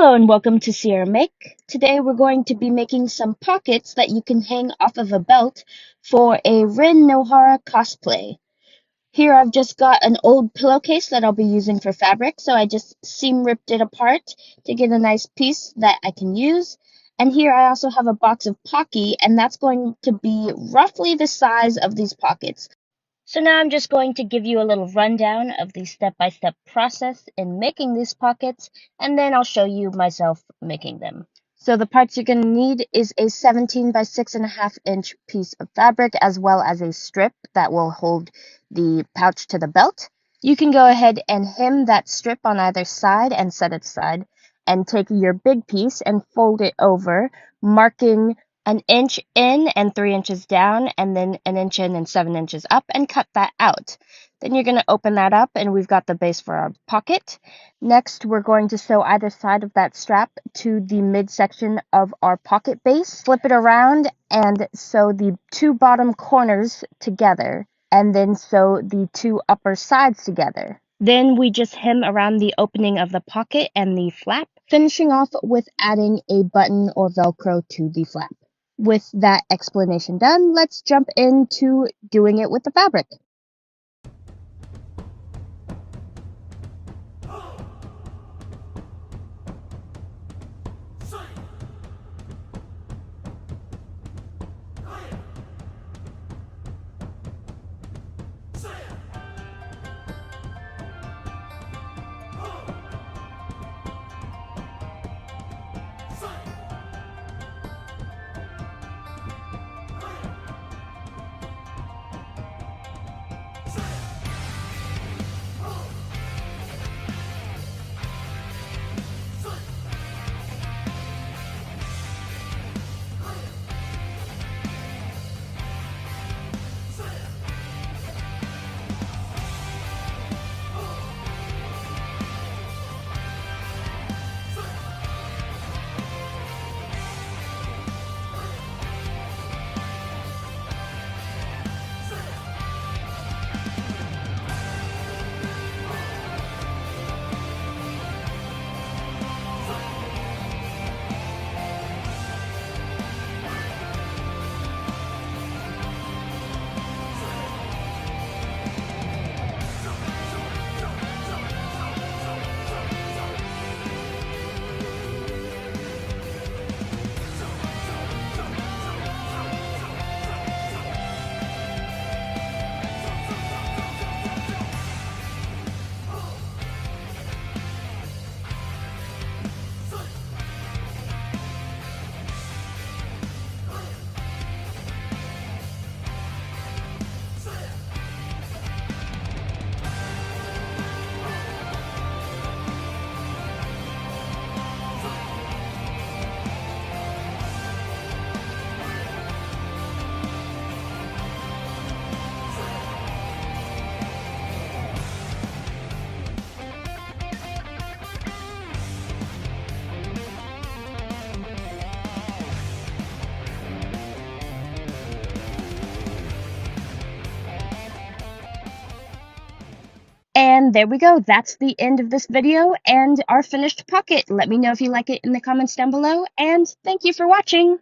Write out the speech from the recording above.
Hello and welcome to Sierra Make. Today we're going to be making some pockets that you can hang off of a belt for a Rin Nohara cosplay. Here I've just got an old pillowcase that I'll be using for fabric, so I just seam ripped it apart to get a nice piece that I can use. And here I also have a box of Pocky, and that's going to be roughly the size of these pockets. So now I'm just going to give you a little rundown of the step-by-step process in making these pockets, and then I'll show you myself making them. So the parts you're going to need is a 17 by 6.5 inch piece of fabric, as well as a strip that will hold the pouch to the belt. You can go ahead and hem that strip on either side and set it aside, and take your big piece and fold it over, marking an inch in and 3 inches down, and then an inch in and 7 inches up, and cut that out. Then you're going to open that up, and we've got the base for our pocket. Next, we're going to sew either side of that strap to the midsection of our pocket base. Flip it around and sew the two bottom corners together, and then sew the two upper sides together. Then we just hem around the opening of the pocket and the flap, finishing off with adding a button or Velcro to the flap. With that explanation done, let's jump into doing it with the fabric. And there we go. That's the end of this video and our finished pocket. Let me know if you like it in the comments down below, and thank you for watching.